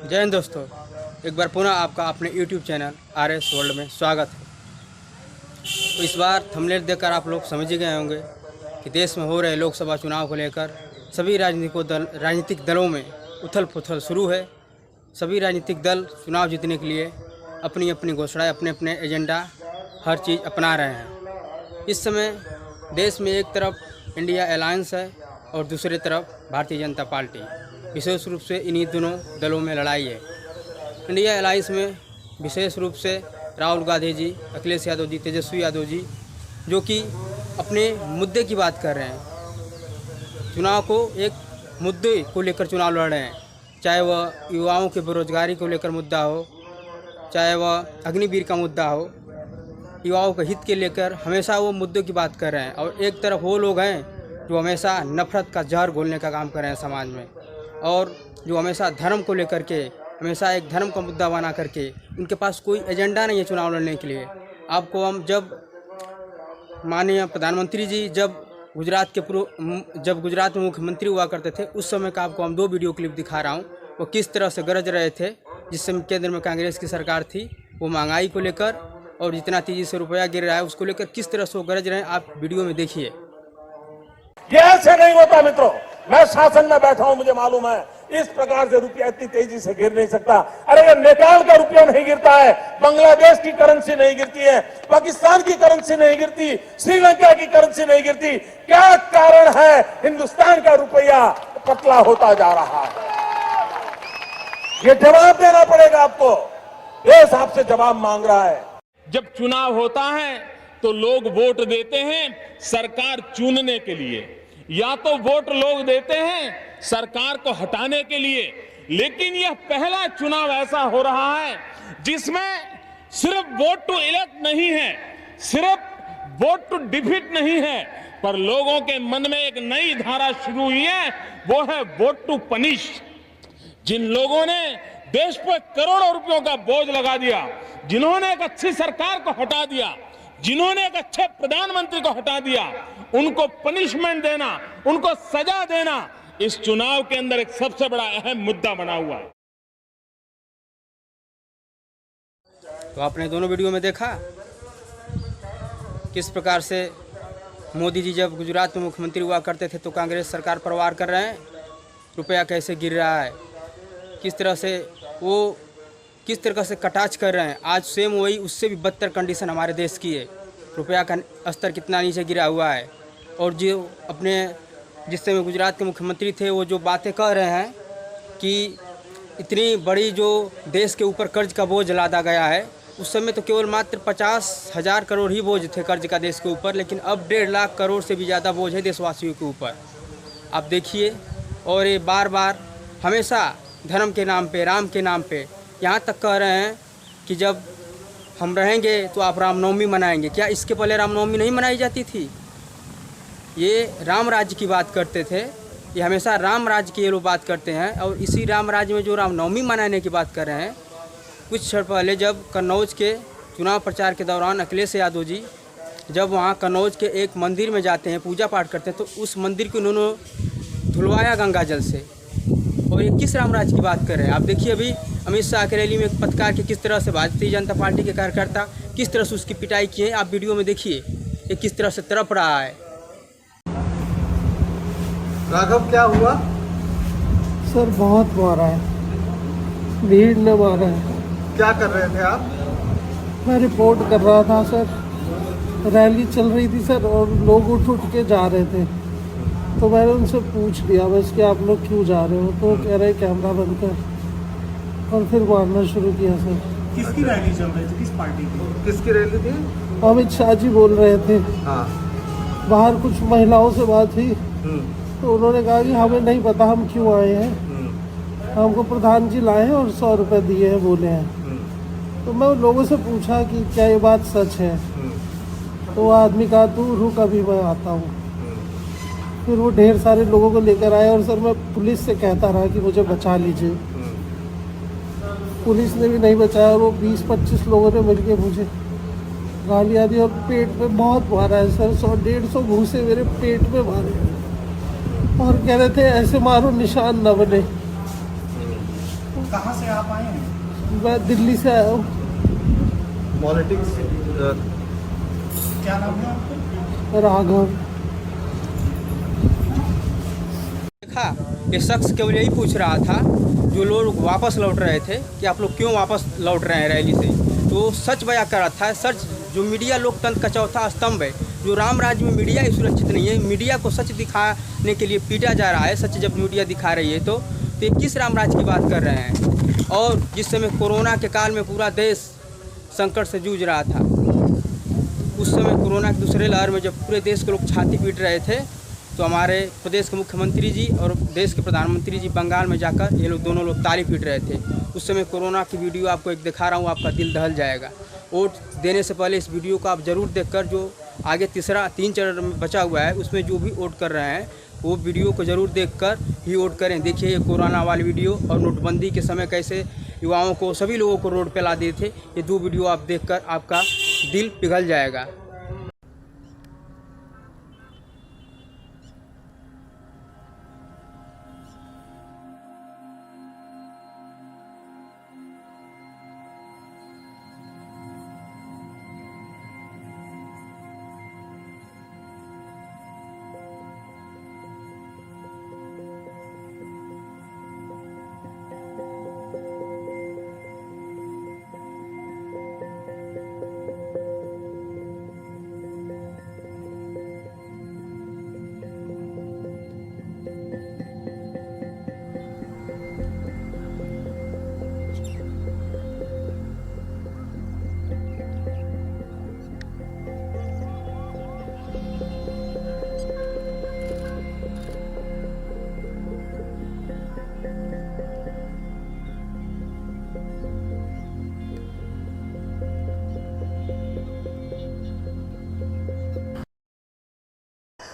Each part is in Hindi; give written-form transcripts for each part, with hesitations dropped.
जय हिंद दोस्तों, एक बार पुनः आपका अपने YouTube चैनल RS वर्ल्ड में स्वागत है। तो इस बार थंबनेल देखकर आप लोग समझ ही गए होंगे कि देश में हो रहे लोकसभा चुनाव को लेकर सभी राजनीतिक दलों में उथल पुथल शुरू है। सभी राजनीतिक दल चुनाव जीतने के लिए अपनी अपनी घोषणाएं, अपने अपने एजेंडा, हर चीज़ अपना रहे हैं। इस समय देश में एक तरफ इंडिया अलायंस है और दूसरी तरफ भारतीय जनता पार्टी। विशेष रूप से इन्हीं दोनों दलों में लड़ाई है। इंडिया अलायंस में विशेष रूप से राहुल गांधी जी, अखिलेश यादव जी, तेजस्वी यादव जी, जो कि अपने मुद्दे की बात कर रहे हैं। चुनाव को एक मुद्दे को लेकर चुनाव लड़ रहे हैं, चाहे वह युवाओं के बेरोजगारी को लेकर मुद्दा हो, चाहे वह अग्निवीर का मुद्दा हो। युवाओं के हित के लेकर हमेशा वो मुद्दों की बात कर रहे हैं। और एक तरफ वो लोग हैं जो हमेशा नफरत का जहर घोलने का काम कर रहे हैं समाज में, और जो हमेशा धर्म को लेकर के हमेशा एक धर्म का मुद्दा बना करके उनके पास कोई एजेंडा नहीं है चुनाव लड़ने के लिए। आपको हम जब माननीय प्रधानमंत्री जी जब गुजरात में मुख्यमंत्री हुआ करते थे, उस समय का आपको हम 2 वीडियो क्लिप दिखा रहा हूँ। वो किस तरह से गरज रहे थे जिस समय केंद्र में कांग्रेस की सरकार थी, वो महंगाई को लेकर और जितना तेजी से रुपया गिर रहा है उसको लेकर किस तरह से वो गरज रहे हैं। आप वीडियो में देखिए। ये ऐसे नहीं होता मित्रों, मैं शासन में बैठा हूं, मुझे मालूम है इस प्रकार से रुपया इतनी तेजी से गिर नहीं सकता। अरे ये नेपाल का रुपया नहीं गिरता है, बांग्लादेश की करेंसी नहीं गिरती है, पाकिस्तान की करेंसी नहीं गिरती, श्रीलंका की करेंसी नहीं गिरती। क्या कारण है हिंदुस्तान का रुपया पतला होता जा रहा है? ये जवाब देना पड़ेगा आपको। देश आपसे जवाब मांग रहा है। जब चुनाव होता है तो लोग वोट देते हैं सरकार चुनने के लिए, या तो वोट लोग देते हैं सरकार को हटाने के लिए। लेकिन यह पहला चुनाव ऐसा हो रहा है जिसमें सिर्फ वोट टू इलेक्ट नहीं है, सिर्फ वोट टू डिफीट नहीं है, पर लोगों के मन में एक नई धारा शुरू हुई है, वो है वोट टू पनिश। जिन लोगों ने देश पर करोड़ों रुपयों का बोझ लगा दिया, जिन्होंने एक अच्छी सरकार को हटा दिया, जिन्होंने एक अच्छे प्रधानमंत्री को हटा दिया, उनको पनिशमेंट देना, उनको सजा देना इस चुनाव के अंदर एक सबसे बड़ा अहम मुद्दा बना हुआ है। तो आपने दोनों वीडियो में देखा किस प्रकार से मोदी जी जब गुजरात में मुख्यमंत्री हुआ करते थे तो कांग्रेस सरकार पर वार कर रहे हैं। रुपया कैसे गिर रहा है, किस तरह से वो किस तरह से कटाच कर रहे हैं। आज सेम वही उससे भी बदतर कंडीशन हमारे देश की है। रुपया का स्तर कितना नीचे गिरा हुआ है। और जो अपने जिस समय गुजरात के मुख्यमंत्री थे, वो जो बातें कह रहे हैं कि इतनी बड़ी जो देश के ऊपर कर्ज का बोझ लादा गया है, उस समय तो केवल मात्र 50,000 करोड़ ही बोझ थे कर्ज का देश के ऊपर, लेकिन अब 1.5 लाख करोड़ से भी ज़्यादा बोझ है देशवासियों के ऊपर। आप देखिए, और ये बार बार हमेशा धर्म के नाम पे, राम के नाम पे, यहाँ तक कह रहे हैं कि जब हम रहेंगे तो आप रामनवमी मनाएंगे। क्या इसके पहले रामनवमी नहीं मनाई जाती थी? ये राम राज्य की बात करते थे, ये हमेशा राम राज्य की ये लोग बात करते हैं। और इसी राम राज्य में जो रामनवमी मनाने की बात कर रहे हैं, कुछ क्षण पहले जब कन्नौज के चुनाव प्रचार के दौरान अखिलेश यादव जी जब वहाँ कन्नौज के एक मंदिर में जाते हैं, पूजा पाठ करते हैं, तो उस मंदिर को उन्होंने धुलवाया गंगा जल से। और ये किस राम राज्य की बात कर रहे हैं? आप देखिए, अभी अमित शाह की रैली में एक पत्रकार के किस तरह से भारतीय जनता पार्टी के कार्यकर्ता किस तरह से उसकी पिटाई किए, आप वीडियो में देखिए ये किस तरह से तड़प रहा है। राघव, क्या हुआ? सर बहुत मारा है, भीड़ ने मारा है। क्या कर रहे थे आप? मैं रिपोर्ट कर रहा था सर, रैली चल रही थी सर, और लोग उठ के जा रहे थे, तो मैंने उनसे पूछ लिया बस कि आप लोग क्यों जा रहे हो, तो वो कह रहे कैमरा बंद कर, और फिर मारना शुरू किया सर। किसकी रैली चल रही थी, किस पार्टी की? किसकी रैली थी? अमित शाह जी बोल रहे थे। हाँ। बाहर कुछ महिलाओं से बात हुई, तो उन्होंने कहा कि हमें नहीं पता हम क्यों आए हैं, हमको प्रधान जी लाए हैं और 100 रुपये दिए हैं बोले हैं। तो मैं उन लोगों से पूछा कि क्या ये बात सच है, तो वो आदमी कहा तू रुक अभी मैं आता हूँ। फिर वो ढेर सारे लोगों को लेकर आए, और सर मैं पुलिस से कहता रहा कि मुझे बचा लीजिए, पुलिस ने भी नहीं बचाया, और वो 20-25 लोगों ने मिलके मुझे गालियाँ दी और पेट पे बहुत मारा है सर। 100-150 घूंसे मेरे पेट में मारे, और कह रहे थे ऐसे मारो निशान न बने। कहाँ से आप आए हैं? मैं दिल्ली से आया हूँ। पॉलिटिक्स क्या नाम है आपका? राघव। देखा ये शख्स केवल यही पूछ रहा था, जो लोग वापस लौट रहे थे, कि आप लोग क्यों वापस लौट रहे हैं रैली से। तो सच बयां कर रहा था। सच, जो मीडिया लोकतंत्र का चौथा स्तंभ है, जो राम राज्य में मीडिया ही सुरक्षित नहीं है, मीडिया को सच दिखाने के लिए पीटा जा रहा है। सच जब मीडिया दिखा रही है तो ये किस राम राज्य की बात कर रहे हैं। और जिस समय कोरोना के काल में पूरा देश संकट से जूझ रहा था, उस समय कोरोना की दूसरे लहर में जब पूरे देश के लोग छाती पीट रहे थे, तो हमारे प्रदेश के मुख्यमंत्री जी और देश के प्रधानमंत्री जी बंगाल में जाकर ये लोग दोनों लोग ताली पीट रहे थे। उस समय कोरोना की वीडियो आपको एक दिखा रहा हूँ, आपका दिल दहल जाएगा। वोट देने से पहले इस वीडियो को आप ज़रूर देखकर, जो आगे तीन चरण में बचा हुआ है, उसमें जो भी वोट कर रहे हैं वो वीडियो को ज़रूर देखकर ही वोट करें। देखिए ये कोरोना वाली वीडियो और नोटबंदी के समय कैसे युवाओं को, सभी लोगों को रोड पे ला दिए थे। ये दो वीडियो आप देखकर आपका दिल पिघल जाएगा।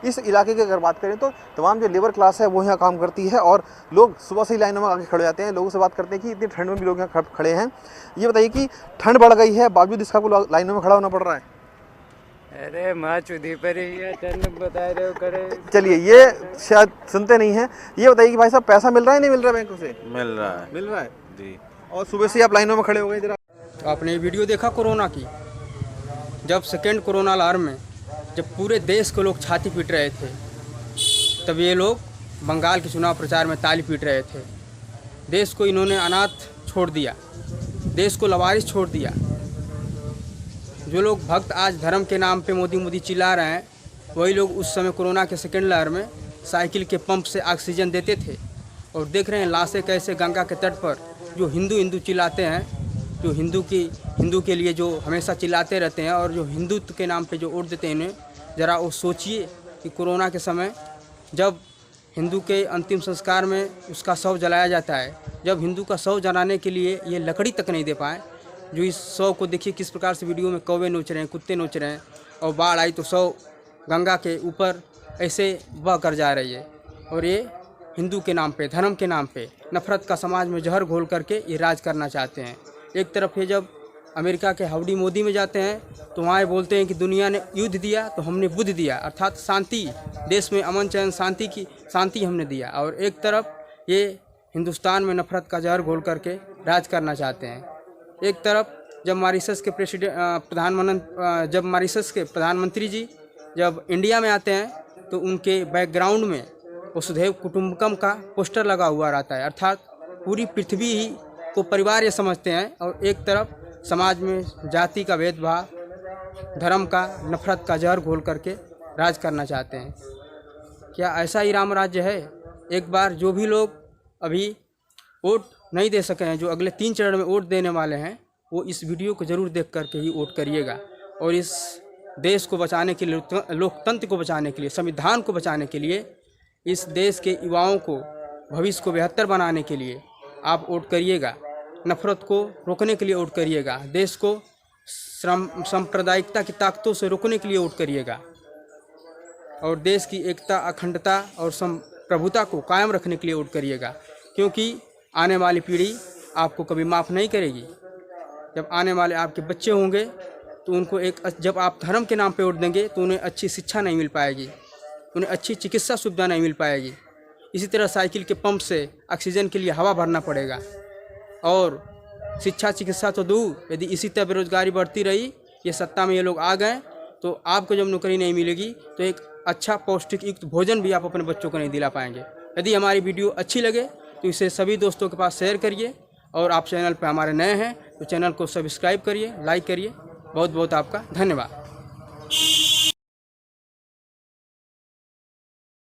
इस इलाके की अगर बात करें तो तमाम जो लेबर क्लास है वो यहाँ काम करती है और लोग सुबह से ही लाइनों में आके खड़े जाते हैं। लोगों से बात करते हैं कि इतनी ठंड में भी लोग यहाँ खड़े हैं। ये बताइए कि ठंड बढ़ गई है, बावजूद इसका को लाइनों में खड़ा होना पड़ रहा है। अरे माँ चुधी पर ही है, ठंड बता रहे हो करे। चलिए, ये शायद सुनते नहीं हैं। ये बताइए कि भाई साहब पैसा मिल रहा है नहीं मिल रहा है बैंकों से? मिल रहा है जी। और सुबह से आप लाइनों में खड़े हो गए। जरा आपने वीडियो देखा कोरोना की, जब सेकेंड कोरोना लहर में जब पूरे देश के लोग छाती पीट रहे थे, तब ये लोग बंगाल के चुनाव प्रचार में ताली पीट रहे थे। देश को इन्होंने अनाथ छोड़ दिया, देश को लवारिस छोड़ दिया। जो लोग भक्त आज धर्म के नाम पे मोदी मोदी चिल्ला रहे हैं, वही लोग उस समय कोरोना के सेकेंड लहर में साइकिल के पंप से ऑक्सीजन देते थे। और देख रहे हैं लाशें कैसे गंगा के तट पर, जो हिंदू हिंदू चिल्लाते हैं, जो हिंदू के लिए जो हमेशा चिल्लाते रहते हैं और जो हिंदुत्व के नाम पे जो वोट देते हैं इन्हें, ज़रा वो सोचिए कि कोरोना के समय जब हिंदू के अंतिम संस्कार में उसका शव जलाया जाता है, जब हिंदू का शव जलाने के लिए ये लकड़ी तक नहीं दे पाए, जो इस शव को देखिए किस प्रकार से वीडियो में कौवे नोच रहे हैं, कुत्ते नोच रहे हैं, और बाढ़ आई तो शव गंगा के ऊपर ऐसे बह कर जा रही है। और ये हिंदू के नाम पे, धर्म के नाम पे नफरत का समाज में जहर घोल करके ये राज करना चाहते हैं। एक तरफ ये जब अमेरिका के हाउडी मोदी में जाते हैं तो वहाँ बोलते हैं कि दुनिया ने युद्ध दिया तो हमने बुद्ध दिया, अर्थात शांति, देश में अमन चैन शांति हमने दिया। और एक तरफ ये हिंदुस्तान में नफरत का जहर घोल करके राज करना चाहते हैं। एक तरफ जब मॉरिशस के प्रधानमंत्री जी जब इंडिया में आते हैं तो उनके बैकग्राउंड में वसुधैव कुटुंबकम का पोस्टर लगा हुआ रहता है, अर्थात पूरी पृथ्वी ही को परिवार ये समझते हैं। और एक तरफ समाज में जाति का भेदभाव, धर्म का, नफरत का जहर घोल करके राज करना चाहते हैं। क्या ऐसा ही राम राज्य है? एक बार जो भी लोग अभी वोट नहीं दे सके हैं, जो अगले 3 चरण में वोट देने वाले हैं, वो इस वीडियो को ज़रूर देख करके ही वोट करिएगा। और इस देश को बचाने के लिए, लोकतंत्र को बचाने के लिए, संविधान को बचाने के लिए, इस देश के युवाओं को भविष्य को बेहतर बनाने के लिए आप वोट करिएगा। नफरत को रोकने के लिए वोट करिएगा। देश को सांप्रदायिकता की ताकतों से रोकने के लिए वोट करिएगा। और देश की एकता, अखंडता और संप्रभुता को कायम रखने के लिए वोट करिएगा। क्योंकि आने वाली पीढ़ी आपको कभी माफ़ नहीं करेगी। जब आने वाले आपके बच्चे होंगे तो उनको जब आप धर्म के नाम पे वोट देंगे तो उन्हें अच्छी शिक्षा नहीं मिल पाएगी, उन्हें अच्छी चिकित्सा सुविधा नहीं मिल पाएगी। इसी तरह साइकिल के पंप से ऑक्सीजन के लिए हवा भरना पड़ेगा। और शिक्षा चिकित्सा तो दूर, यदि इसी तरह बेरोजगारी बढ़ती रही, ये सत्ता में ये लोग आ गए, तो आपको जब नौकरी नहीं मिलेगी तो एक अच्छा पौष्टिक युक्त भोजन भी आप अपने बच्चों को नहीं दिला पाएंगे। यदि हमारी वीडियो अच्छी लगे तो इसे सभी दोस्तों के पास शेयर करिए, और आप चैनल पर हमारे नए हैं तो चैनल को सब्सक्राइब करिए, लाइक करिए। बहुत बहुत आपका धन्यवाद।